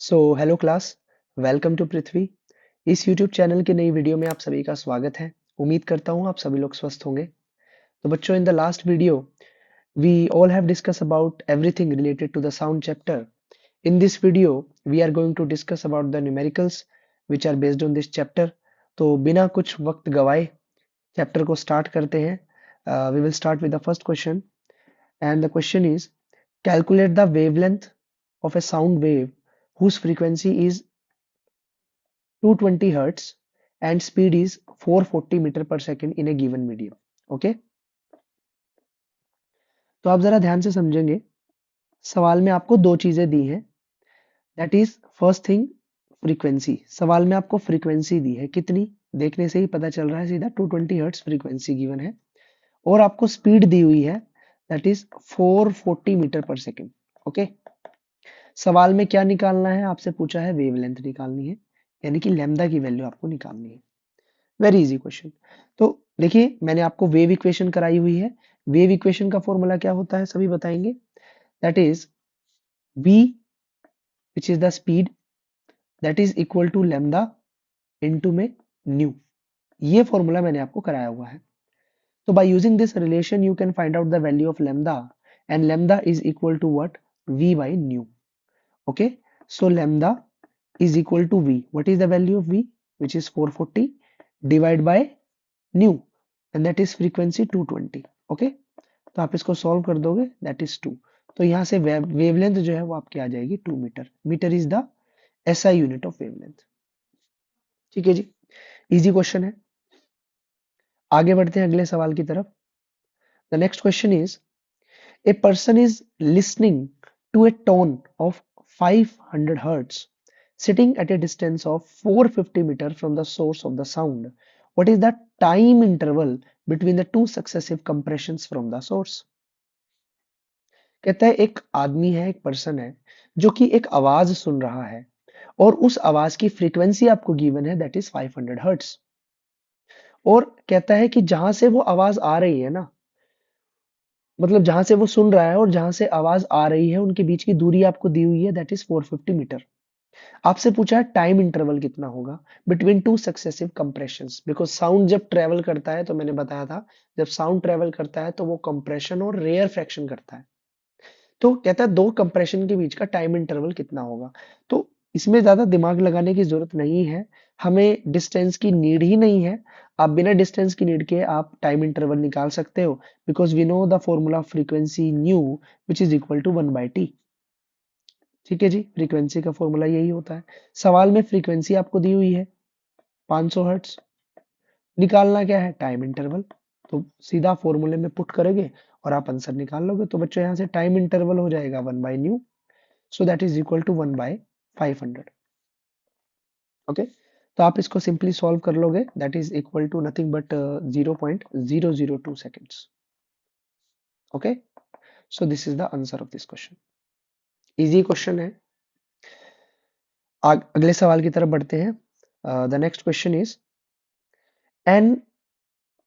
So hello class, welcome to Prithvi. इस YouTube channel की नई वीडियो में आप सभी का स्वागत है। उम्मीद करता हूँ आप सभी लोग स्वस्थ होंगे। तो बच्चों, in the last video we all have discuss about everything related to the sound chapter. In this video we are going to discuss about the numericals which are based on this chapter. तो बिना कुछ वक्त गवाए chapter को start करते हैं। We will start with the first question and the question is calculate the wavelength of a sound wave whose frequency is 220 hertz and speed is 440 metre per second in a given medium. Okay, तो आप जरा ध्यान से समझेंगे। सवाल में आपको दो चीजें दी हैं। That is first thing, frequency. सवाल में आपको फ्रीक्वेंसी दी है, कितनी? देखने से ही पता चल रहा है सीधा 220 हर्ट्ज फ्रीक्वेंसी गिवन है। और आपको स्पीड दी हुई है, that is 440 metre per second. Okay, सवाल में क्या निकालना है? आपसे पूछा है वेवलेंथ निकालनी है, यानी कि लैम्डा की वैल्यू आपको निकालनी है। Very easy question. तो देखिए, मैंने आपको वेव इक्वेशन कराई हुई है। वेव इक्वेशन का फॉर्मूला क्या होता है सभी बताएंगे? That is v which is the speed, that is equal to lambda into में न्यू। ये फॉर्मूला मैंने आपको कराया हुआ है। तो by using this relation you can find out the value of lambda, and lambda is equal to what? v by nu. Okay, so lambda is equal to v. What is the value of v? Which is 440 divided by nu, and that is frequency 220. Okay, तो आप इसको solve कर दोगे, that is 2। तो यहाँ से wavelength जो है वो आपकी आ जाएगी 2 metre. Metre is the SI unit of wavelength. ठीक है जी, इजी क्वेश्चन है। आगे बढ़ते हैं अगले सवाल की तरफ। The next question is a person is listening to a tone of 500 hertz sitting at a distance of 450 meters from the source of the sound. What is the time interval between the two successive compressions from the source? कहता है एक आदमी है, एक person है जो कि एक आवाज सुन रहा है और उस आवाज की फ्रीक्वेंसी आपको गिवन है, दैट इज 500 हर्ट्ज। और कहता है कि जहां से वो आवाज आ रही है ना, मतलब जहां से वो सुन रहा है और जहां से आवाज आ रही है, उनके बीच की दूरी आपको दी हुई है, दैट इज 450 मीटर। आपसे पूछा है टाइम इंटरवल कितना होगा between two successive compressions. Because sound जब ट्रेवल करता है, तो मैंने बताया था, जब साउंड ट्रेवल करता है तो वो कंप्रेशन और रेयर फ्रैक्शन करता है। तो कहता है दो कंप्रेशन के बीच का टाइम इंटरवल कितना होगा। तो इसमें ज्यादा दिमाग लगाने की जरूरत नहीं है, हमें डिस्टेंस की नीड ही नहीं है। आप बिना डिस्टेंस की नीड के आप टाइम इंटरवल निकाल सकते हो, because we know the formula of frequency nu which is equal to 1/t। ठीक है जी, फ्रीक्वेंसी का फॉर्मूला यही होता है। सवाल में फ्रीक्वेंसी आपको दी हुई है 500 हर्ट्ज, निकालना क्या है? Time interval. तो सीधा फॉर्मूले में पुट करोगे और आप आंसर निकाल लोगे। तो बच्चों यहाँ से टाइम इंटरवल हो जाएगा 1/न्यू, so that is equal to 1/500। Okay, तो आप इसको सिंपली सॉल्व कर लोगे, that is equal to nothing but 0.002 seconds. Okay, so this is the answer of this question. Easy question है। अगले सवाल की तरफ बढ़ते हैं। The next question is an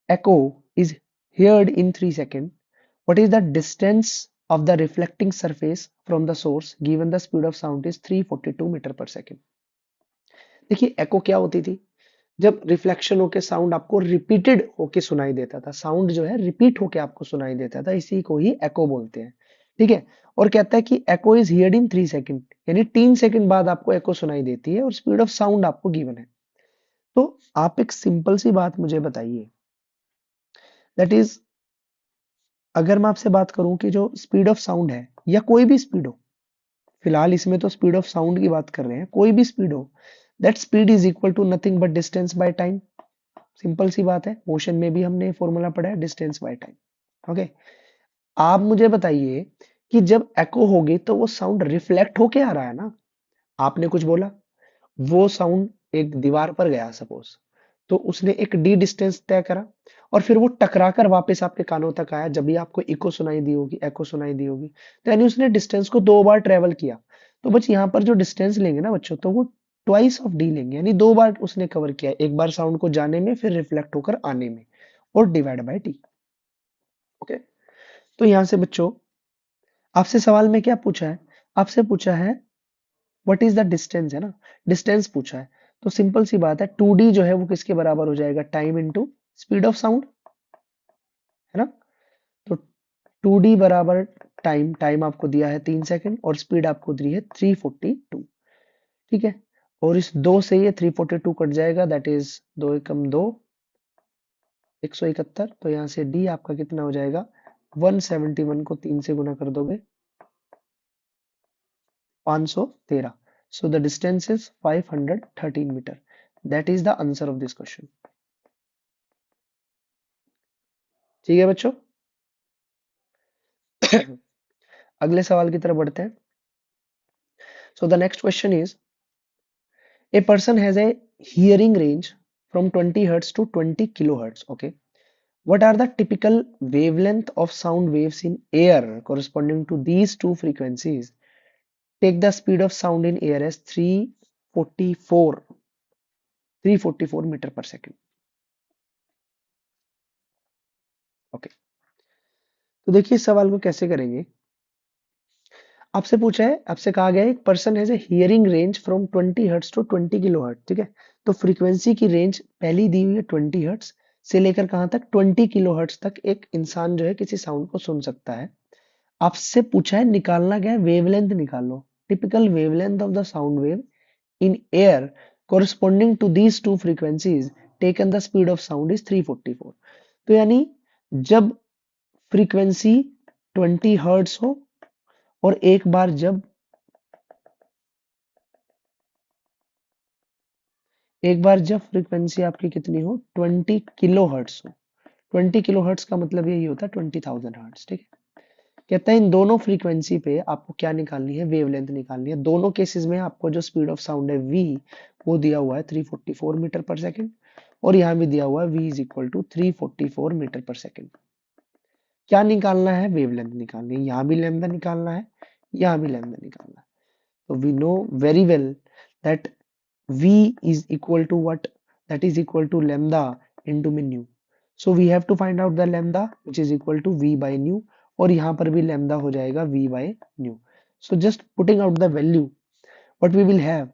echo is heard in 3 seconds. What is the distance of the reflecting surface from the source given the speed of sound is 342 metre per second? देखिए, एको क्या होती थी? जब रिफ्लेक्शन होके sound आपको repeated होके सुनाई देता था, साउंड जो है रिपीट होके आपको सुनाई देता था, इसी को ही एको बोलते हैं। ठीक है, और कहता है कि एको इज हियर्ड इन 3 सेकेंड, यानी 3 सेकेंड बाद आपको एको सुनाई देती है और स्पीड ऑफ साउंड आपको गिवन है। तो आप एक सिंपल सी बात मुझे बताइए, दैट इज, अगर मैं आपसे बात करूं कि जो स्पीड ऑफ साउंड है या कोई भी स्पीड हो, फिलहाल इसमें तो स्पीड ऑफ साउंड की बात कर रहे हैं, कोई भी स्पीड हो, that speed is equal to nothing but distance by time. Simple सी बात है, मोशन में भी हमने फॉर्मूला पढ़ा है, डिस्टेंस बाय टाइम। ओके, आप मुझे बताइए कि जब एको होगी तो वो साउंड रिफ्लेक्ट होके आ रहा है ना। आपने कुछ बोला, वो साउंड एक दीवार पर गया सपोज, तो उसने एक डी डिस्टेंस तय करा और फिर वो टकरा कर वापस आपके कानों तक आया, जब भी आपको इको सुनाई दी होगी, एको सुनाई दी होगी, तो यानी उसने डिस्टेंस को 2 बार ट्रेवल किया। तो बस यहाँ पर जो डिस्टेंस लेंगे ना बच्चों, तो वो ट्वाइस ऑफ डी लेंगे, यानी 2 बार उसने कवर किया, एक बार साउंड को जाने में, फिर रिफ्लेक्ट होकर आने में, और डिवाइड बाय टी। ओके, तो यहाँ से बच्चों आपसे सवाल में क्या पूछा है? आपसे पूछा है व्हाट इज द डिस्टेंस, है ना, डिस्टेंस पूछा है। तो सिंपल सी बात है, 2d जो है वो किसके बराबर हो जाएगा, time into speed of sound, है ना। तो 2d बराबर टाइम, टाइम आपको दिया है 3 सेकंड और स्पीड आपको दी है 342, ठीक है। और इस 2 से ये 342 कट जाएगा, दैट इज 2 एकम 2, 171। तो यहाँ से d आपका कितना हो जाएगा, 171 को 3 से गुना कर दोगे 513। So the distance is 513 meter. That is the answer of this question. ठीक है बच्चों। अगले सवाल की तरफ बढ़ते हैं। So the next question is, a person has a hearing range from 20 hertz to 20 kilohertz. Okay. What are the typical wavelength of sound waves in air corresponding to these two frequencies? Take the speed of sound in air as 344 meter per second. Okay. तो देखिए इस सवाल को कैसे करेंगे। आपसे पूछा है, आपसे कहा गया है एक person has a hearing range from 20 hertz to 20 kilohertz, ठीक है। तो फ्रीक्वेंसी की रेंज पहली दी हुई है 20 हर्ट्ज से लेकर कहां तक, 20 किलो हर्ट्ज तक एक इंसान जो है किसी साउंड को सुन सकता है। आपसे पूछा है निकालना क्या है, वेवलेंथ निकालो, typical wavelength of the sound wave in air corresponding to these two frequencies taken the speed of sound is 344। तो यानी जब फ्रीक्वेंसी 20 हर्ट्ज हो और एक बार जब फ्रीक्वेंसी आपकी कितनी हो, 20 किलो हर्ट्ज हो। 20 किलो हर्ट्ज का मतलब यही होता है 20,000 हर्ट्ज, ठीक है। कहता है इन दोनों फ्रीक्वेंसी पे आपको क्या निकालनी है, वेवलेंथ निकालनी है। दोनों केसेस में आपको जो स्पीड ऑफ साउंड है v, वो दिया हुआ है 344 मीटर पर सेकेंड, और यहाँ भी दिया हुआ है v is equal to 344 metre per second. क्या निकालना है, वेवलेंथ निकालनी है। यहाँ भी लैम्डा निकालना है, यहाँ भी लैम्डा निकालना है। तो we know very well that v is equal to what, that is equal to lambda into mu। so we have to find out the lambda which is equal to v by nu, और यहाँ पर भी lambda हो जाएगा v by nu। so just putting out the value, what we will have,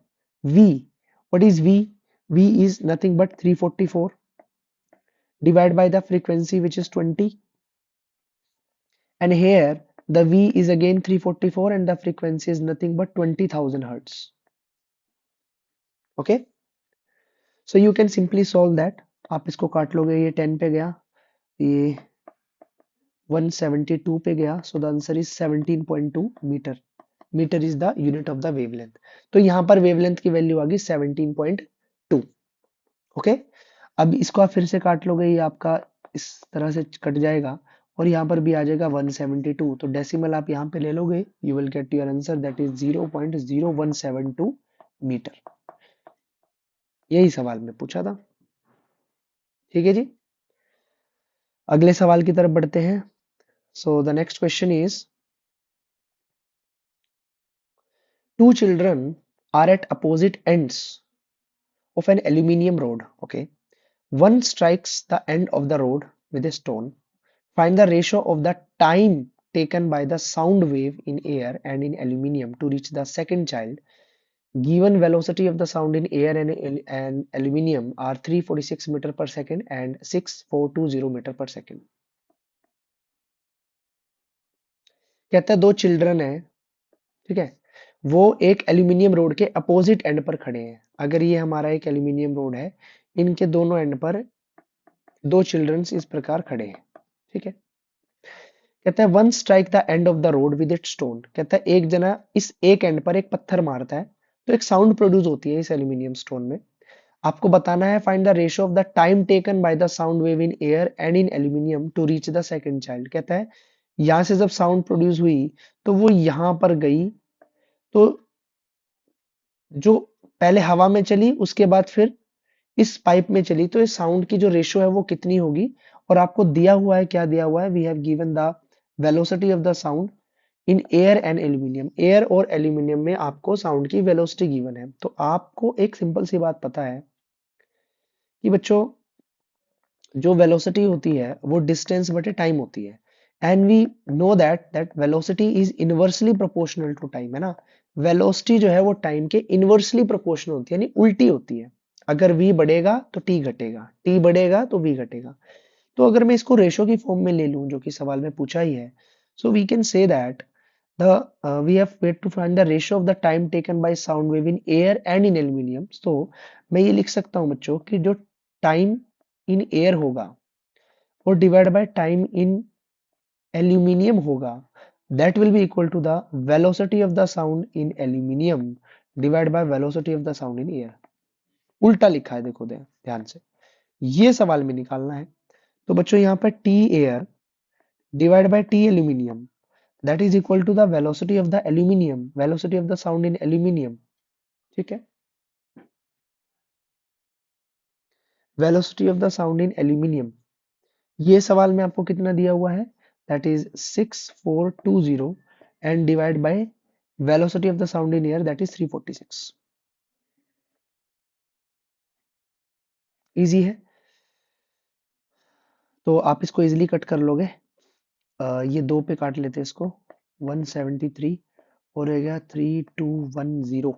v, what is v, v is nothing but 344 divided by the frequency which is 20, and here the v is again 344 and the frequency is nothing but 20,000 hertz। okay, so you can simply solve that। आप इसको काट लोगे, ये 10 पे गया, ये 172 पे गया, so the answer is 17.2 metre. Metre is the unit of the wavelength. तो यहाँ पर वेवलेंथ की वैल्यू आ गई 17.2। ओके, अब इसको आप फिर से काट लोगे, ये आपका इस तरह से कट जाएगा और यहाँ पर भी आ जाएगा 172। तो डेसिमल आप यहाँ पे ले लोगे, you will get your answer that is 0.0172 metre. यही सवाल में पूछा था, ठीक है जी। अगले सवाल की तरफ बढ़ते हैं। सो the next question is, two children are at opposite ends of an aluminium rod. Okay, one strikes the end of the rod with a stone. Find the ratio of the time taken by the sound wave in air and in aluminium to reach the second child. Given velocity of the sound in air and aluminium are 346 meter per second and 6420 meter per second। कहता है दो children है, ठीक है, वो एक aluminium road के opposite and पर खड़े हैं। अगर ये हमारा एक एल्यूमिनियम रोड है, इनके दोनों एंड पर दो चिल्ड्रंस इस प्रकार खड़े हैं, ठीक है। कहता है one strike the end of the road with it stone. कहता है एक जना इस एक एंड पर एक पत्थर मारता है तो एक साउंड प्रोड्यूस होती है इस एल्यूमिनियम स्टोन में। आपको बताना है find the ratio of the time taken by the sound wave in air and in aluminium to reach the second child. कहता है यहां से जब साउंड प्रोड्यूस हुई तो वो यहां पर गई, तो जो पहले हवा में चली उसके बाद फिर इस पाइप में चली, तो इस साउंड की जो रेशियो है वो कितनी होगी। और आपको दिया हुआ है, क्या दिया हुआ है, we have given the velocity of the sound in air and aluminium. Air और एल्यूमिनियम में आपको साउंड की वेलोसिटी गिवन है। तो आपको एक सिंपल सी बात पता है कि बच्चों जो वेलोसिटी होती है वो डिस्टेंस बटे टाइम होती है, and we know that velocity is inversely proportional to time, है ना। वेलोसिटी जो है वो टाइम के इनवर्सली प्रोपोर्शनल होती है, यानी उल्टी होती है। अगर v बढ़ेगा तो t घटेगा, t बढ़ेगा तो v घटेगा। तो अगर मैं इसको रेशो की फॉर्म में ले लूं, जो कि सवाल में पूछा ही है, so we can say that the we have wait to find the ratio of the time taken by sound wave in air and in aluminium. So मैं ये लिख सकता हूँ बच्चों कि जो टाइम इन एयर होगा और divide by time in aluminium होगा, that will be equal to the velocity of the sound in aluminium divided by velocity of the sound in air. उल्टा लिखा है, देखो ध्यान से, ये सवाल में निकालना है। तो बच्चों यहाँ पर T air divide by T aluminium, that is equal to the velocity of the aluminium, velocity of the sound in aluminium। ठीक है, velocity of the sound in aluminium, ये सवाल में आपको कितना दिया हुआ है, that is 6420 and divide by velocity of the sound in air, that is 346। Easy है, तो आप इसको इजीली कट कर लोगे। ये दो पे काट लेते हैं इसको, 173 और हो गया 3210।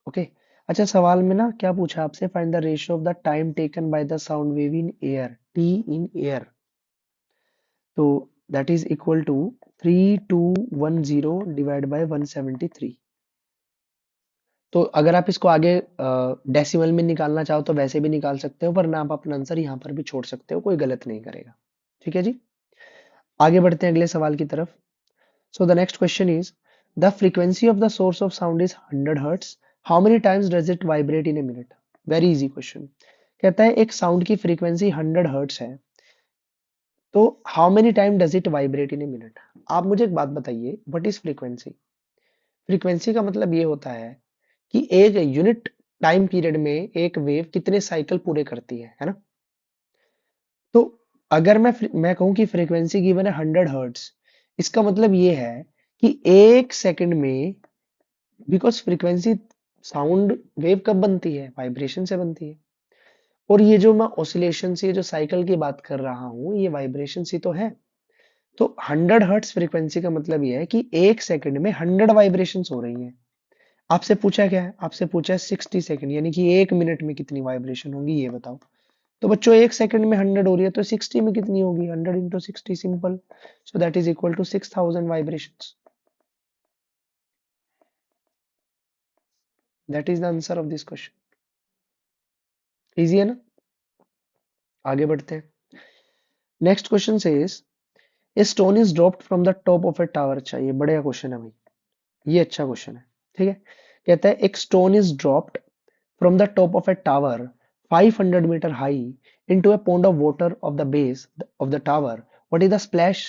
ओके, अच्छा सवाल में ना क्या पूछा आपसे, find the ratio of the time taken by the sound wave in air, T in air. तो that is equal to 3210 divide by 173। तो अगर आप इसको आगे डेसिमल में निकालना चाहो तो वैसे भी निकाल सकते हो, वरना आप अपना आंसर यहाँ पर भी छोड़ सकते हो, कोई गलत नहीं करेगा। ठीक है जी, आगे बढ़ते हैं अगले सवाल की तरफ। So the next question is the frequency of the source of sound is 100 hertz, how many times does it vibrate in a minute. Very easy question. कहता है एक साउंड की फ्रीक्वेंसी 100 हर्ट्ज है, तो how many time does it vibrate in a minute. आप मुझे एक बात बताइए, व्हाट इज फ्रीक्वेंसी। फ्रीक्वेंसी का मतलब ये होता है कि एक यूनिट टाइम पीरियड में एक वेव कितने साइकिल पूरे करती है ना। तो अगर मैं कहूं कि फ्रीक्वेंसी गिवन है 100 हर्ट्ज, इसका मतलब ये है कि एक सेकंड में, बिकॉज फ्रीक्वेंसी साउंड वेव कब बनती है, वाइब्रेशन से बनती है। और ये जो मैं ऑसिलेशन से जो साइकिल की बात कर रहा हूं, ये वाइब्रेशन से तो है। तो 100 हर्ट्ज फ्रीक्वेंसी का मतलब ये है कि एक सेकंड में 100 वाइब्रेशन हो रही हैं। आपसे पूछा क्या है, आपसे पूछा है 60 सेकंड, यानी कि एक मिनट में कितनी वाइब्रेशन होगी ये बताओ। तो बच्चों एक सेकंड में 100 हो रही है, तो 60 में कितनी होगी, 100 into 60, simple. So that is equal to 6000 vibrations. That is the answer of this question. Easy है ना, आगे बढ़ते हैं। Next question says a stone is dropped from the top of a tower. अच्छा ये बढ़िया क्वेश्चन है भाई, ये अच्छा क्वेश्चन है। ठीक है, कहता है एक stone is dropped from the top of a tower 500 metre high into a pond of water of the base of the tower, what is the splash,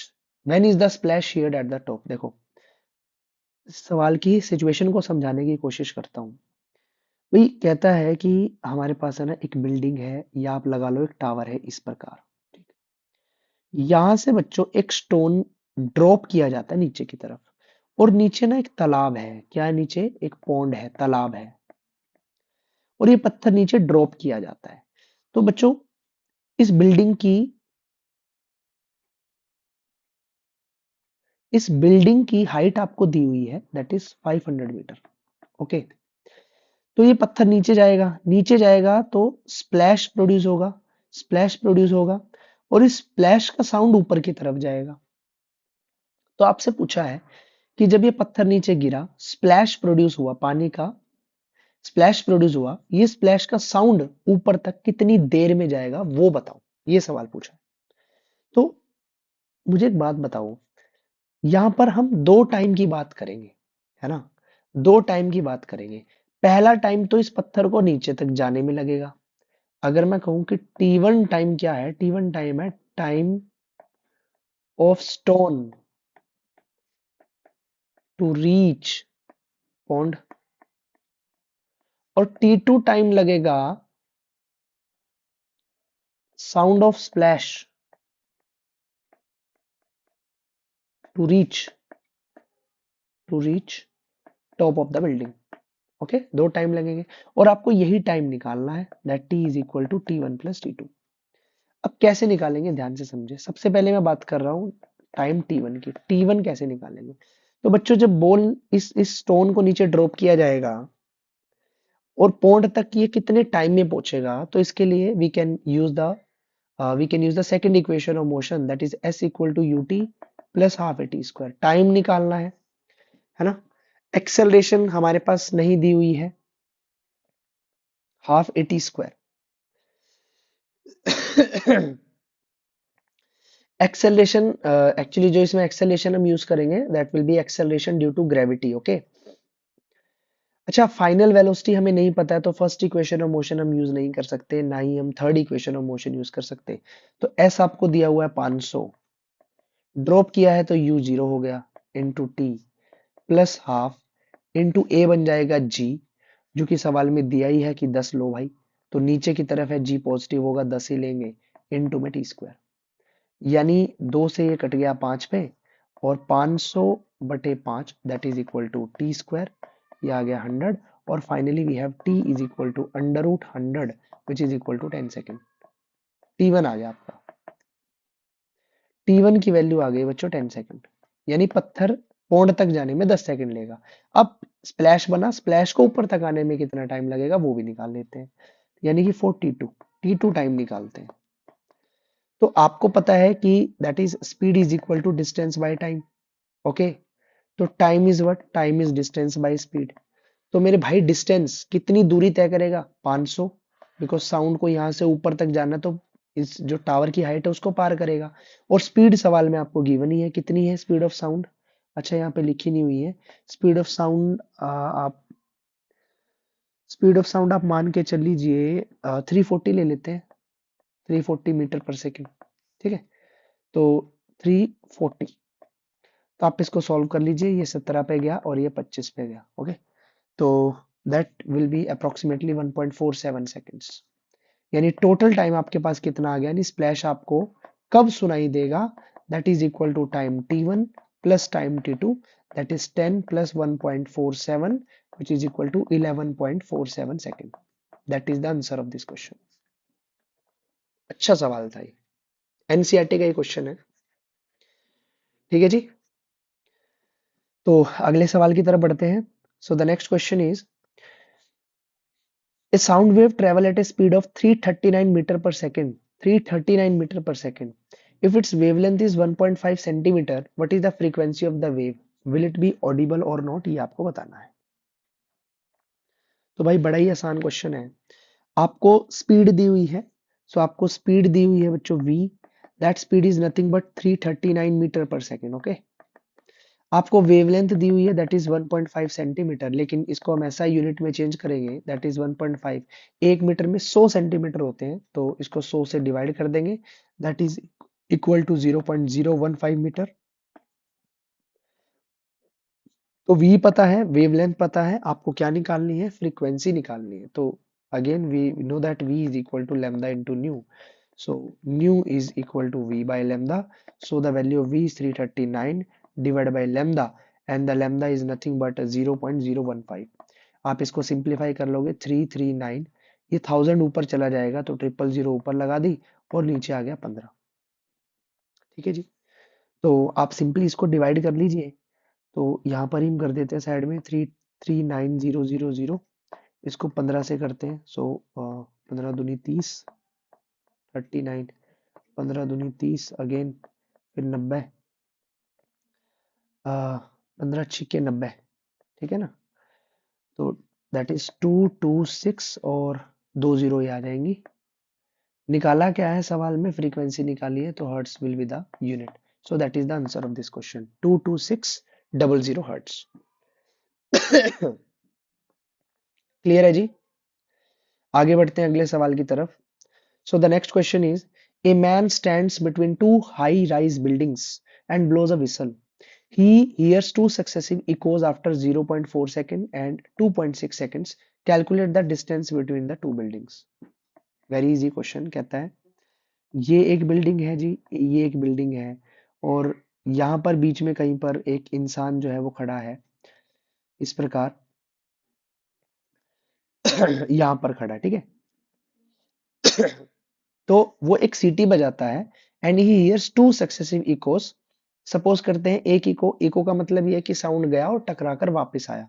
when is the splash shared at the top। देखो इस सवाल की situation को समझाने की कोशिश करता हूँ। भाई कहता है कि हमारे पास है ना एक बिल्डिंग है, या आप लगा लो एक टावर है इस प्रकार। ठीक है, यहां से बच्चों एक स्टोन ड्रॉप किया जाता है नीचे की तरफ, और नीचे ना एक तालाब है, क्या है नीचे, एक पॉन्ड है, तालाब है, और ये पत्थर नीचे ड्रॉप किया जाता है। तो बच्चों इस बिल्डिंग की इस बिल्डिंग की हाइट आपको दी हुई है, दैट इज 500 मीटर। ओके, तो ये पत्थर नीचे जाएगा, नीचे जाएगा तो स्प्लैश प्रोड्यूस होगा, स्प्लैश प्रोड्यूस होगा, और इस स्प्लैश का साउंड ऊपर की तरफ जाएगा। तो आपसे पूछा है कि जब ये पत्थर नीचे गिरा, स्प्लैश प्रोड्यूस हुआ, पानी का स्प्लैश प्रोड्यूस हुआ, ये स्प्लैश का साउंड ऊपर तक कितनी देर में जाएगा वो बताओ, ये सवाल पूछा है। तो मुझे एक बात बताओ, यहां पर हम दो टाइम की बात करेंगे, है ना, दो टाइम की बात करेंगे। पहला टाइम तो इस पत्थर को नीचे तक जाने में लगेगा। अगर मैं कहूं कि T1 टाइम क्या है, T1 टाइम है time of stone to reach pond, और T2 टाइम लगेगा sound of splash to reach top of the building. Okay, दो टाइम लगेंगे, और आपको यही टाइम निकालना है, that T is equal to T1 plus T2। अब कैसे निकालेंगे ध्यान से समझे। सबसे पहले मैं बात कर रहा हूं टाइम T1 की, T1 कैसे निकालेंगे। तो बच्चों जब बॉल इस स्टोन को नीचे ड्रॉप किया जाएगा और पॉन्ड तक ये कितने टाइम में पहुंचेगा, तो इसके लिए we can use the second equation of motion, that is s equal to ut plus half a t square. Time निकालना है ना। एक्सेलरेशन हमारे पास नहीं दी हुई है, half a t square. Acceleration actually जो इसमें एक्सेलरेशन हम यूज करेंगे that will be acceleration due to gravity. Okay, अच्छा फाइनल वेलोसिटी हमें नहीं पता है तो फर्स्ट इक्वेशन ऑफ मोशन हम यूज नहीं कर सकते, ना ही हम third equation of motion use कर सकते। तो एस आपको दिया हुआ है 500, ड्रॉप किया है तो यू जीरो हो गया, into T plus half into A बन जाएगा जी, जो कि सवाल में दिया ही है कि 10 लो भाई, तो नीचे की तरफ है जी पॉजिटिव होगा 10 ही लेंगे, इंटू में टी स्क्वायर, यानी 2 से ये कट गया 5 पे, और 500 बटे 5 that is equal to T square, ये आ गया 100, और finally we have T is equal to under root 100 which is equal to 10 second. टी1 आ गया आपका, टी1 की वैल्यू आ गई बच्चों 10 सेकेंड, यानी पत्थर पौंड तक जाने में 10 सेकेंड लेगा। अब स्प्लैश बना, स्प्लैश को ऊपर तक आने में कितना टाइम लगेगा वो भी निकाल लेते हैं, यानी कि 42 टी2 टाइम निकालते हैं। तो आपको पता है कि that is speed is equal to distance by time. Okay, तो time is what, time is distance by speed. तो मेरे भाई डिस्टेंस कितनी दूरी तय करेगा, 500, बिकॉज साउंड को यहाँ से ऊपर तक जाना तो इस जो टावर की हाइट है उसको पार करेगा। और स्पीड सवाल में आपको गिवन ही है, कितनी है स्पीड ऑफ साउंड, अच्छा यहाँ पे लिखी नहीं हुई है स्पीड ऑफ साउंड। आप स्पीड ऑफ साउंड आप मान के चल लीजिए 340 ले लेते हैं, 340 मीटर पर सेकेंड, ठीक है। तो 340, तो आप इसको सॉल्व कर लीजिए, ये 17 पे गया और ये 25 पे गया। ओके, तो that will B approximately 1.47 seconds, यानी टोटल टाइम आपके पास कितना आ गया, यानी स्प्लैश आपको कब सुनाई देगा, that is equal to time t1 plus time t2, that is 10 plus 1.47 which is equal to 11.47 second. That is the answer of this question. अच्छा सवाल था ये, एनसीईआरटी का ये क्वेश्चन है, ठीक है जी। तो अगले सवाल की तरफ बढ़ते हैं। सो the next question is a sound wave travel at a speed of 339 meter per second, 339 meter per second. If its wavelength is 1.5 centimeter, what is the frequency of the wave? Will it be audible or not? ये आपको बताना है। तो भाई बड़ा ही आसान question है, आपको स्पीड दी हुई है, सो आपको स्पीड दी हुई है बच्चों v, that speed is nothing but 339 metre per second. Okay, आपको वेवलेंथ दी हुई है दैट इज 1.5 सेंटीमीटर, लेकिन इसको हम ऐसा यूनिट में चेंज करेंगे दैट इज 1.5, एक मीटर में 100 सेंटीमीटर होते हैं, तो इसको 100 से डिवाइड कर देंगे, that is equal to 0.015 metre. तो v पता है, वेवलेंथ पता है, आपको क्या निकालनी है, फ्रीक्वेंसी निकालनी है। तो again we know that v is equal to lambda into nu, so nu is equal to v by lambda, so the value of v is 339 divided by lambda, and the lambda is nothing but 0.015। आप इसको simplify कर लोगे 339, ये 1000 ऊपर चला जाएगा तो 000 ऊपर लगा दी और नीचे आ गया 15, ठीक है जी। तो आप सिंपली इसको डिवाइड कर लीजिए, तो यहाँ पर ही हम कर देते हैं साइड में 339000, इसको 15 से करते हैं, सो 15 दूनी 30, 39, 15 दूनी 30 अगेन, फिर 90, 15 छिके 90, ठीक है ना। तो दैट इज 226 और 2 जीरो ये आ जाएंगी। निकाला क्या है सवाल में, फ्रीक्वेंसी निकाली है, तो hertz will be the unit, so that is the answer of this question, 22600 hertz. Clear है जी, आगे बढ़ते हैं अगले सवाल की तरफ। So the next question is a man stands between two high rise buildings and blows a whistle. He hears two successive echoes after 0.4 second and 2.6 seconds. Calculate the distance between the two buildings. Very easy question, कहता है ये एक building है जी, ये एक building है, और यहाँ पर बीच में कहीं पर एक इंसान जो है वो खड़ा है इस प्रकार। यहाँ पर खड़ा है, ठीक है। तो वो एक सीटी बजाता है and he hears two successive Eeco suppose करते हैं एक इको, इको का मतलब ये है कि साउंड गया और टकरा कर वापस आया,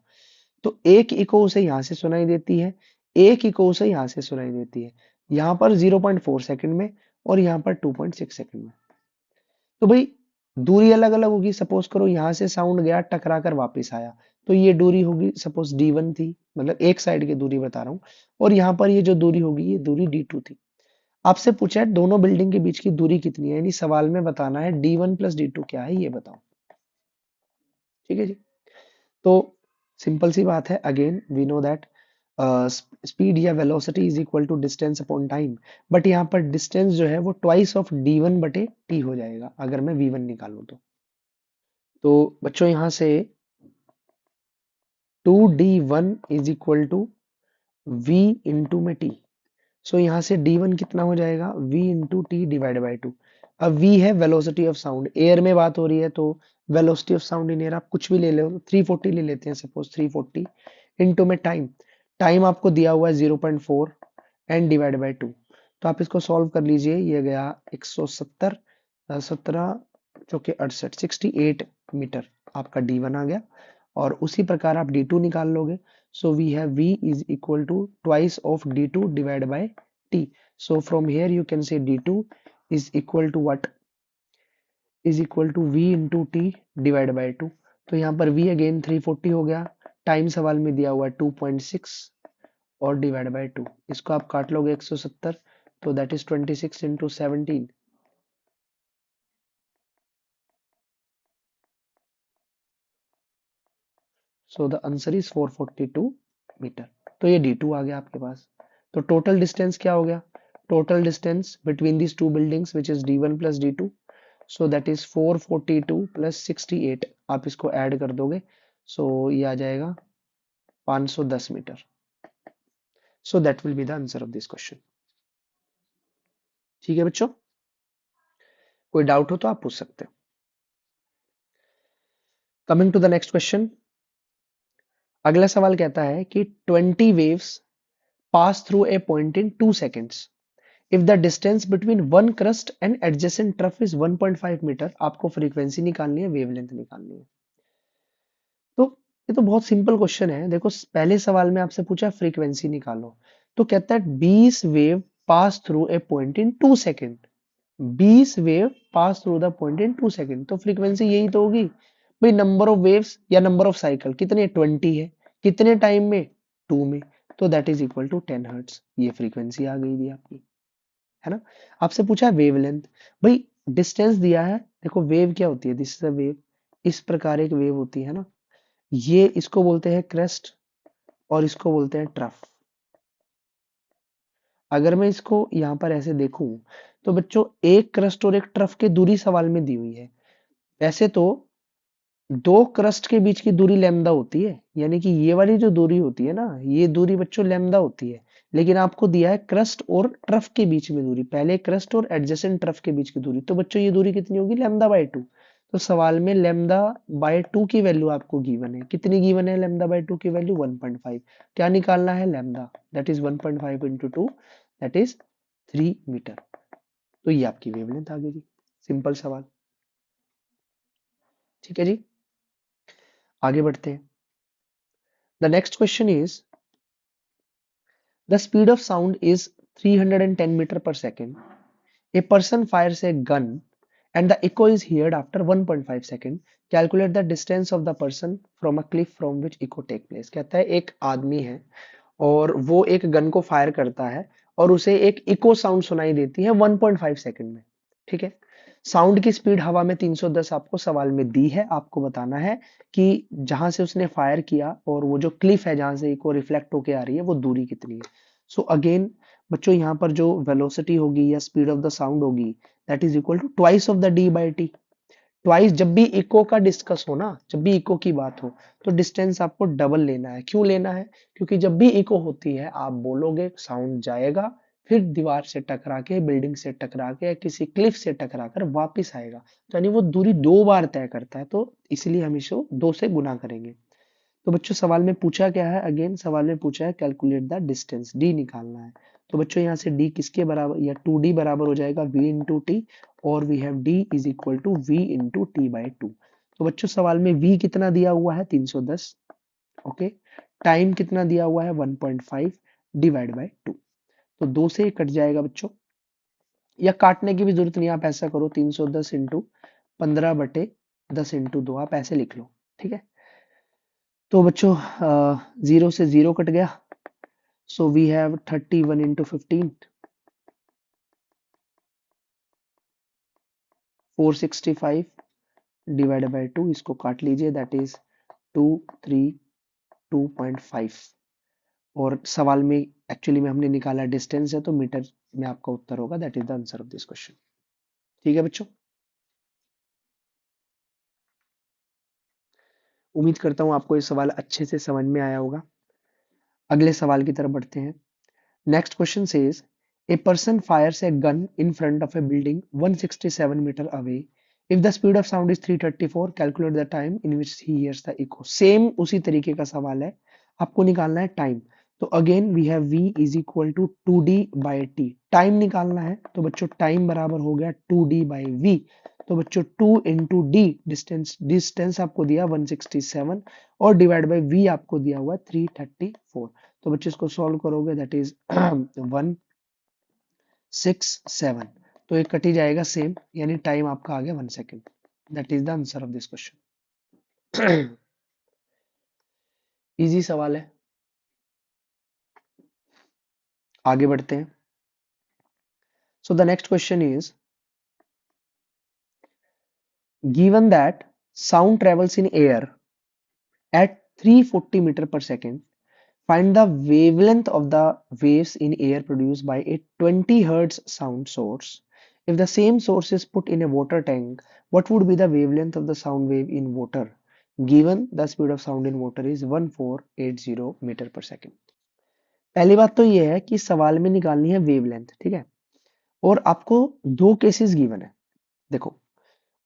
तो एक इको उसे यहां से सुनाई देती है, एक इको उसे यहां से सुनाई देती है, यहां पर 0.4 सेकंड में और यहां पर 2.6 सेकंड में। तो भाई दूरी अलग अलग होगी। सपोज करो यहां से साउंड गया टकरा कर वापस आया, तो ये दूरी होगी सपोज D1 थी, मतलब एक साइड की दूरी बता रहा हूँ, और यहाँ पर ये जो दूरी होगी ये दूरी D2 थी। आपसे पूछा है दोनों बिल्डिंग के बीच की दूरी कितनी है, यानी सवाल में बताना है D1 प्लस D2 क्या है ये बताओ। ठीक है जी। तो सिंपल सी बात है, again we know that speed या velocity is equal to distance upon time, but यहाँ पर डिस्टेंस जो है वो ट्वाइस ऑफ D1 बटे टी हो जाएगा अगर मैं V1 निकालूं तो बच्चों यहाँ से 2D1 is equal to V into में टी। सो यहाँ से D1 कितना हो जाएगा, V into t divide by two. अब V है वेलोसिटी ऑफ साउंड, एयर में बात हो रही है तो velocity of sound in air आप कुछ भी ले लो, 340 ले लेते हैं सपोज 340 इंटू में टाइम। टाइम आपको दिया हुआ है 0.4 एंड डिवाइड बाई टू। तो आप इसको सॉल्व कर लीजिए, ये गया 170, 17 चौके 68, 68 मीटर आपका D1 आ गया। और उसी प्रकार आप D2 निकाल लोगे। So we have V is equal to twice of D2 divide by T। So from here you can say D2 is equal to what, is equal to V into t divide by two. तो यहाँ पर V again 340 हो गया, time सवाल में दिया हुआ है 2.6 और डिवाइड बाय टू, इसको आप काट लोगे 170, तो that is 26 into 17। So the answer is 442 metre. तो ये D2 आ गया आपके पास। तो टोटल डिस्टेंस क्या हो गया, total distance between these two buildings which is D1 plus D2, so that is 442 plus 68। आप इसको ऐड कर दोगे, सो ये आ जाएगा 510 metre. So that will be the answer of this question. ठीक है बच्चों, कोई डाउट हो तो आप पूछ सकते हो। Coming to the next question, अगला सवाल कहता है कि 20 waves pass through a point in 2 seconds if the distance between one crust and adjacent trough is 1.5 metre. आपको फ्रीक्वेंसी निकालनी है, वेवलेंथ निकालनी है। तो ये तो बहुत सिंपल क्वेश्चन है। देखो पहले सवाल में आपसे पूछा फ्रीक्वेंसी निकालो, तो कहता है 20 wave pass through a point in 2 second. 20 wave pass through the point in 2 second, तो फ्रीक्वेंसी यही तो होगी भाई। नंबर ऑफ वेव्स या नंबर ऑफ साइकिल कितने, 20 है, कितने टाइम में, 2 में, तो that is equal to 10 hertz. ये फ्रीक्वेंसी आ गई थी आपकी, है ना। आपसे पूछा है वेवलेंथ, भाई डिस्टेंस दिया है। देखो वेव क्या होती है, दिस इज अ वेव, इस प्रकार एक वेव होती है ना, ये इसको बोलते हैं क्रेस्ट और इसको बोलते हैं ट्रफ। अगर मैं इसको यहाँ पर ऐसे देखूं तो बच्चों एक क्रस्ट और एक ट्रफ की दूरी सवाल में दी हुई है। वैसे तो दो क्रस्ट के बीच की दूरी लैम्डा होती है, यानी कि ये वाली जो दूरी होती है ना, ये दूरी बच्चों लैम्डा होती है। लेकिन आपको दिया है क्रस्ट और ट्रफ के बीच में दूरी, पहले क्रस्ट और एडजेसेंट ट्रफ के बीच की दूरी, तो बच्चों ये दूरी कितनी होगी, लैम्डा बाय टू। तो सवाल में लैम्डा बाय टू की वैल्यू आपको गिवन है, कितनी गिवन है लैम्डा बाय टू की वैल्यू 1.5। क्या निकालना है, lambda, that is 1.5 into two, that is 3 metre. तो ये आपकी वेवलेंथ आ गई। सिंपल सवाल। ठीक है जी, आगे बढ़ते हैं। The next question is the speed of sound is 310 meter per second. A person fires a gun and the echo is heard after 1.5 second. Calculate the distance of the person from a cliff from which echo take place. कहता है एक आदमी है और वो एक gun को fire करता है और उसे एक इको साउंड सुनाई देती है 1.5 सेकंड में। ठीक है, साउंड की स्पीड हवा में 310 आपको सवाल में दी है। आपको बताना है कि जहां से उसने फायर किया और वो जो क्लिफ है जहां से इको रिफ्लेक्ट होके आ रही है वो दूरी कितनी है। सो अगेन बच्चों यहाँ पर जो वेलोसिटी होगी या स्पीड ऑफ द साउंड होगी that is equal to twice of the d by t. Twice, जब भी इको का डिस्कस हो ना, जब भी इको की बात हो तो डिस्टेंस आपको डबल लेना है। क्यों लेना है, क्योंकि जब भी इको होती है आप बोलोगे साउंड जाएगा, फिर दीवार से टकरा के, बिल्डिंग से टकरा के या किसी क्लिफ से टकरा कर वापिस आएगा, तो यानी वो दूरी 2 बार तय करता है, तो इसलिए हम इसको 2 से गुना करेंगे। तो बच्चों सवाल में पूछा क्या है, अगेन सवाल में पूछा है कैलकुलेट द डिस्टेंस, डी निकालना है। तो बच्चों यहाँ से डी किसके बराबर, या 2d बराबर हो जाएगा v इंटू टी, और we have d is equal to v into t by two. तो बच्चों सवाल में v कितना दिया हुआ है 310, ओके, टाइम कितना दिया हुआ है 1.5 डिवाइड बाई 2। तो 2 से कट जाएगा बच्चों, या काटने की भी जरूरत नहीं, आप ऐसा करो 310 इंटू 15/10 इंटू 2, आप ऐसे लिख लो, ठीक है। तो बच्चों 0 से 0 कट गया, so we have 31 into 15, 465 divide by 2, इसको काट लीजिए, दैट इज 232.5। और सवाल में एक्चुअली में हमने निकाला डिस्टेंस है, तो मीटर में आपका उत्तर होगा, that is the answer of this question. ठीक है बच्चों, उम्मीद करता हूं आपको ये सवाल अच्छे से समझ में आया होगा। अगले सवाल की तरफ बढ़ते हैं। Next question says a person fires a gun in front of a building 167 metre away, if the speed of sound is 334, calculate the time in which he hears the echo. Same उसी तरीके का सवाल है, आपको निकालना है time. तो again we have v is equal to 2d by t, time निकालना है। तो बच्चों टाइम बराबर हो गया 2d बाई v। तो बच्चों 2 इंटू डी, डिस्टेंस डिस्टेंस आपको दिया 167, और डिवाइड बाई v आपको दिया हुआ 334। तो बच्चों इसको सॉल्व करोगे, दैट इज 167, तो ये कट ही जाएगा सेम, यानी टाइम आपका आ गया 1 second. That is the answer of this question. Easy सवाल है, आगे बढ़ते हैं। सो the next question is given that sound travels in air at 340 meter per second. Find the wavelength of the waves in air produced by a 20 hertz sound source. If the same source is put in a water tank, what would be the wavelength of the sound wave in water? Given the speed of sound in water is 1480 meter per second. पहली बात तो ये है कि सवाल में निकालनी है वेवलेंथ, ठीक है, और आपको दो केसेस गिवन है। देखो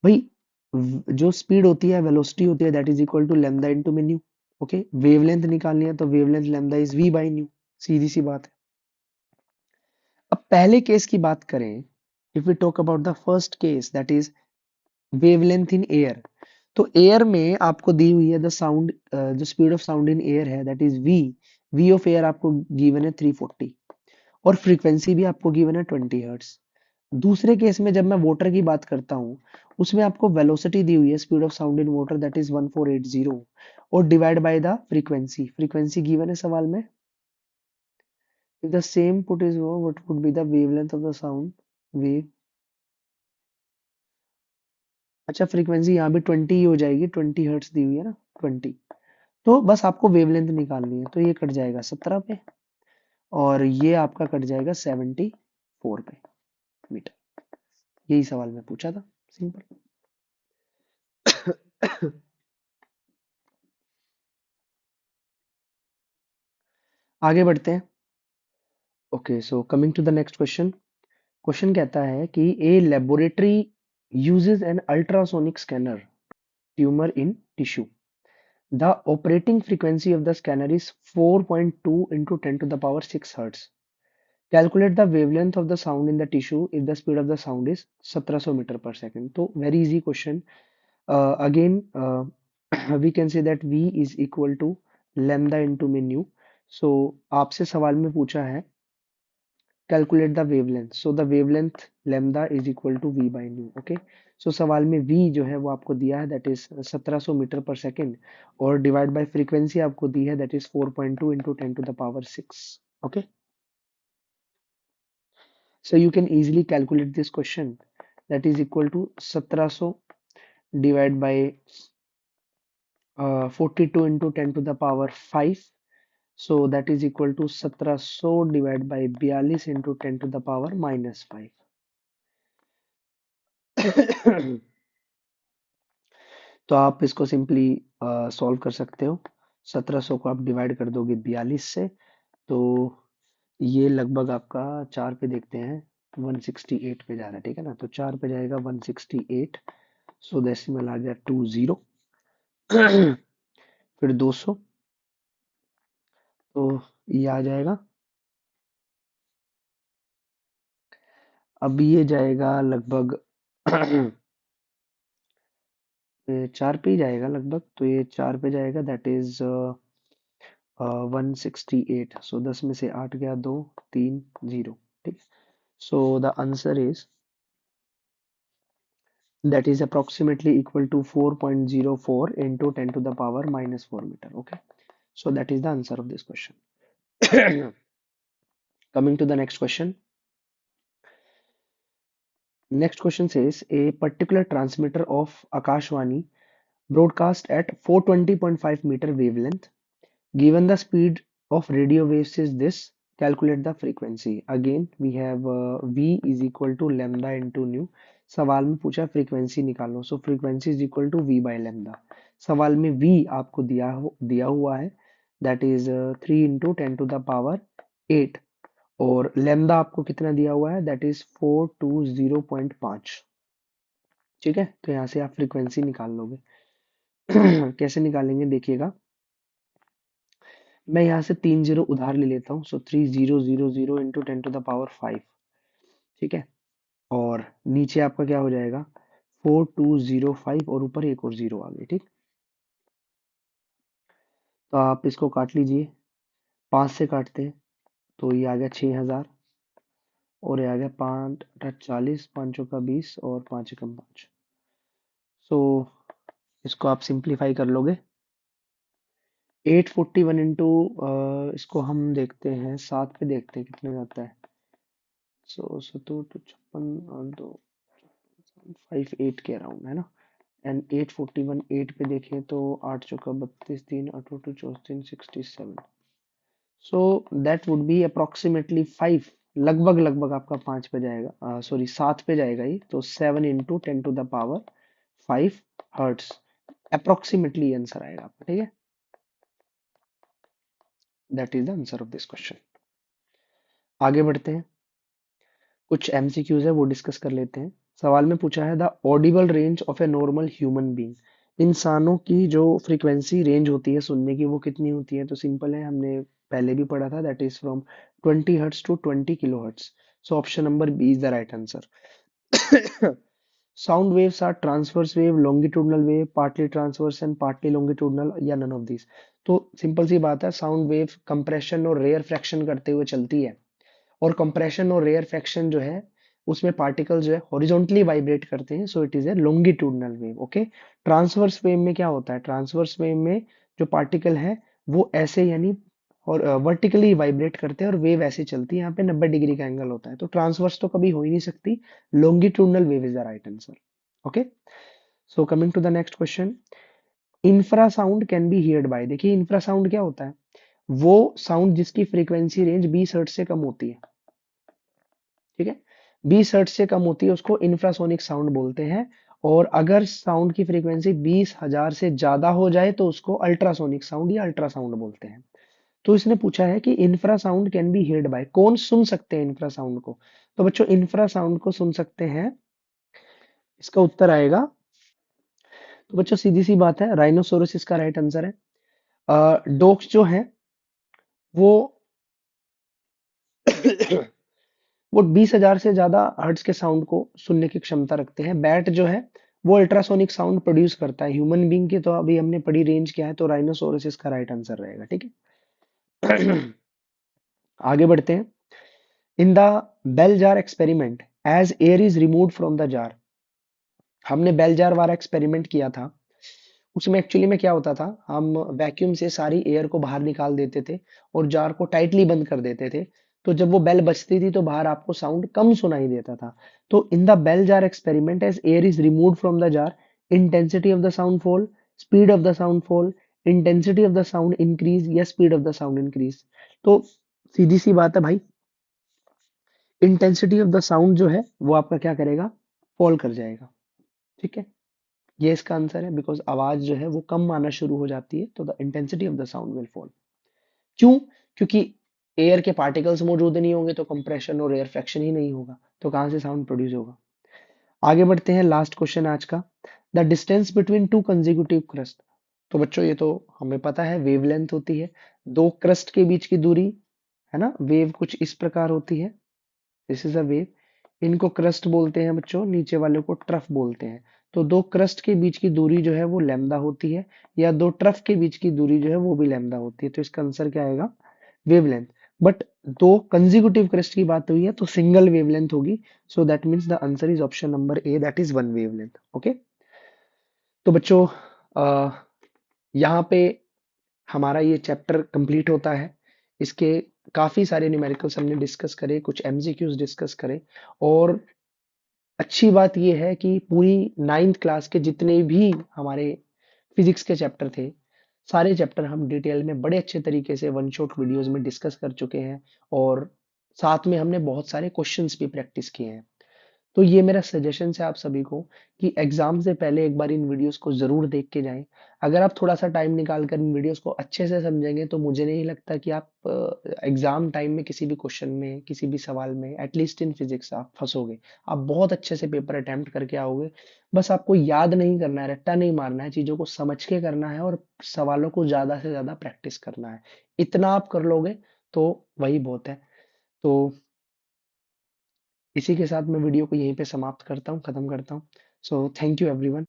भाई, जो स्पीड होती है, वेलोसिटी होती है, that is equal to lambda into में न्यू। ओके, वेवलेंथ निकालनी है तो wavelength lambda is v by nu, सीधी सी बात है। अब पहले केस की बात करें, if we talk about the first case that is wavelength in air, तो एयर में आपको दी हुई है द साउंड, जो speed of sound in air है that is v, v of air आपको गिवन है 340, और फ्रीक्वेंसी भी आपको गिवन है 20 हर्ट्ज। दूसरे केस में जब मैं वाटर की बात करता हूँ, उसमें आपको वेलोसिटी दी हुई है speed of sound in water that is 1480, और divide by the frequency, frequency given है सवाल में। If the same put is वो, what would be the wavelength of the sound wave. अच्छा, फ्रीक्वेंसी यहाँ भी 20 ही हो जाएगी, 20 हर्ट्ज दी हुई है ना, 20। तो बस आपको वेवलेंथ निकालनी है, तो ये कट जाएगा 17 पे, और ये आपका कट जाएगा 74 पे मीटर। यही सवाल में पूछा था, सिंपल। आगे बढ़ते हैं। Okay, so coming to the next question. Question कहता है कि a laboratory uses an ultrasonic scanner tumour in tissue. The operating frequency of the scanner is 4.2 into 10 to the power 6 hertz. Calculate the wavelength of the sound in the tissue if the speed of the sound is 1700 meter per second. तो very easy question. Again, we can say that V is equal to lambda into mu. So आपसे सवाल में पूछा है calculate the wavelength. So the wavelength lambda is equal to V by nu. Okay. So सवाल में V जो है वो आपको दिया है that is 1700 metre per second, और डिवाइड बाय फ्रीक्वेंसी आपको दी है that is 4.2 into 10 to the power 6. Okay. So you can easily calculate this question, that is equal to 1700 divided by 42 into 10 to the power 5. So that is equal to 1700 divided by 42 into 10 to the power minus 5. तो आप इसको simply solve कर सकते हो। 1700 को आप divide कर दोगे 42 से, तो ये लगभग आपका 4 पे देखते हैं 168 पे जा रहा है, ठीक है ना। तो 4 पे जाएगा 168, सो डेसिमल आ गया 20। फिर 200, तो ये आ जाएगा। अब ये जाएगा लगभग 4 पे ही जाएगा लगभग, तो ये 4 पे जाएगा, दैट इज 168। सो 10 में से 8 गया, 2 3 0, ठीक। सो the answer is that is approximately equal to 4.04 into 10 to the power minus 4 meter. Okay, so that is the answer of this question. Coming to the next question. Next question says a particular transmitter of Akashvani broadcast at 420.5 meter wavelength. Given the speed of radio waves is this, calculate the frequency. Again we have V is equal to lambda into nu. सवाल में पूछा frequency निकालो, so frequency is equal to V by lambda. सवाल में V आपको दिया हुआ है, that is 3 into 10 to the power 8, और लैम्डा आपको कितना दिया हुआ है, दैट इज 420.5। ठीक है, तो यहाँ से आप फ्रीक्वेंसी निकाल लोगे। कैसे निकालेंगे देखिएगा, मैं यहाँ से 3 जीरो उधार ले लेता हूँ, सो 3000 इंटू 10 टू द पावर 5। ठीक है, और नीचे आपका क्या हो जाएगा, 4205, और ऊपर एक और जीरो आ गई। ठीक, तो आप इसको काट लीजिए, 5 से काटते हैं तो ये आ गया 6000, और ये आ गया 5 40, 5 का 20, और 5 एकम 5। सो इसको आप सिंप्लीफाई कर लोगे, 841 इंटू, इसको हम देखते हैं 7 पे, देखते हैं कितने में आता है। सो 56 और 2 58 के अराउंड है ना। एंड 841 8 पे देखें तो 8 चौका 32, 3 8 2 34 67। So that would be approximately 5, लगभग लगभग आपका 5 पे जाएगा, सॉरी 7 पे जाएगा ये, तो 7 into 10 to the power 5 hertz approximately answer आएगा आपका। ठीक है, that is the answer of this question. आगे बढ़ते हैं, कुछ एमसीक्यूज है वो डिस्कस कर लेते हैं। सवाल में पूछा है the Audible range of a normal human being, इंसानों की जो फ्रीक्वेंसी रेंज होती है सुनने की वो कितनी होती है, तो सिंपल है, हमने पहले भी पढ़ा था, that is from 20 hertz to 20 kilo hertz. So option number B is the right answer. Sound waves are transverse wave, longitudinal wave, partly transverse and partly longitudinal, या नन ऑफ दिस। तो simple सी बात है, sound wave compression और rarefaction करते हुए चलती है, और कंप्रेशन और रेयर फ्रैक्शन जो है उसमें पार्टिकल जो है हॉरिजॉन्टली वाइब्रेट करते हैं, so it is a longitudinal wave. Okay, transverse wave में क्या होता है, ट्रांसवर्स वेव में जो पार्टिकल है वो ऐसे यानी और वर्टिकली वाइब्रेट करते हैं और वेव ऐसे चलती है, यहाँ पे 90 डिग्री का एंगल होता है, तो ट्रांसवर्स तो कभी हो ही नहीं सकती, longitudinal wave is the right answer. Okay, so coming to the next question, infrasound can be heard by. देखिए इंफ्रासाउंड क्या होता है, वो साउंड जिसकी फ्रीक्वेंसी रेंज 20 हर्ट्ज से कम होती है। ठीक है, 20 हर्ट्ज से कम होती है उसको इंफ्रासोनिक साउंड बोलते हैं, और अगर साउंड की फ्रीक्वेंसी 20,000 से ज्यादा हो जाए तो उसको अल्ट्रासोनिक साउंड या अल्ट्रासाउंड बोलते हैं। तो इसने पूछा है कि infrasound can be heard by, कौन सुन सकते हैं इंफ्रासाउंड को, तो बच्चों इंफ्रासाउंड को सुन सकते हैं, इसका उत्तर आएगा, तो बच्चों सीधी सी बात है, राइनोसोरस इसका राइट आंसर है। डॉग्स जो है वो वो 20,000 से ज्यादा हर्ट्ज के साउंड को सुनने की क्षमता रखते हैं। बैट जो है वो अल्ट्रासोनिक साउंड प्रोड्यूस करता है। ह्यूमन बींग की तो अभी हमने पढ़ी रेंज क्या है, तो राइनोसोरस इसका राइट आंसर रहेगा। ठीक है, आगे बढ़ते हैं। In the bell jar experiment, as air is remove from the jar, हमने बेल जार वाला एक्सपेरिमेंट किया था, उसमें एक्चुअली में क्या होता था, हम वैक्यूम से सारी एयर को बाहर निकाल देते थे और जार को टाइटली बंद कर देते थे, तो जब वो बेल बजती थी तो बाहर आपको साउंड कम सुनाई देता था। तो in the bell jar experiment, as air is removed from the jar, intensity of the sound fall, speed of the sound fall, intensity of the sound increase या speed of the sound increase. तो सीधी सी बात है भाई, intensity of the sound जो है वो आपका क्या करेगा, फॉल कर जाएगा। ठीक है, ये इसका आंसर है, बिकॉज आवाज जो है वो कम आना शुरू हो जाती है, तो the intensity of the sound will fall. क्यों, क्योंकि एयर के पार्टिकल्स मौजूद नहीं होंगे तो कंप्रेशन और एयर फ्रैक्शन ही नहीं होगा, तो कहां से साउंड प्रोड्यूस होगा। आगे बढ़ते हैं, लास्ट क्वेश्चन आज का, the distance between two consecutive crust, तो बच्चों ये तो हमें पता है वेवलेंथ होती है, दो क्रस्ट के बीच की दूरी, है ना, वेव कुछ इस प्रकार होती है, दिस इज अ वेव। इनको क्रस्ट बोलते हैं बच्चों, नीचे वाले को ट्रफ बोलते हैं। तो दो क्रस्ट के बीच की दूरी जो है वो लैम्डा होती है, या दो ट्रफ के बीच की दूरी जो है वो भी लैम्डा होती है। तो इसका आंसर क्या आएगा? वेवलेंथ। बट दो कंजिक्यूटिव क्रस्ट की बात हुई है तो सिंगल वेवलेंथ होगी। So that means the answer is option number A, that is one wavelength. Okay, तो बच्चों यहाँ पे हमारा ये चैप्टर कंप्लीट होता है। इसके काफी सारे न्यूमेरिकल्स हमने डिस्कस करे, कुछ एमसीक्यूज डिस्कस करे, और अच्छी बात ये है कि पूरी नाइन्थ क्लास के जितने भी हमारे फिजिक्स के चैप्टर थे, सारे चैप्टर हम डिटेल में बड़े अच्छे तरीके से वन शॉट वीडियोस में डिस्कस कर चुके हैं, और साथ में हमने बहुत सारे क्वेश्चंस भी प्रैक्टिस किए हैं। तो ये मेरा सजेशन है आप सभी को कि एग्जाम से पहले एक बार इन वीडियोस को जरूर देख के जाएं। अगर आप थोड़ा सा टाइम निकाल कर इन वीडियोस को अच्छे से समझेंगे तो मुझे नहीं लगता कि आप एग्जाम टाइम में किसी भी क्वेश्चन में, किसी भी सवाल में, एटलीस्ट इन फिजिक्स आप फंसोगे। आप बहुत अच्छे से पेपर अटेम्प्ट करके आओगे। बस आपको याद नहीं करना है, रट्टा नहीं मारना है, चीजों को समझ के करना है और सवालों को ज्यादा से ज्यादा प्रैक्टिस करना है। इतना आप कर लोगे तो वही बहुत है। तो इसी के साथ मैं वीडियो को यहीं पे समाप्त करता हूँ, खत्म करता हूँ। So thank you everyone.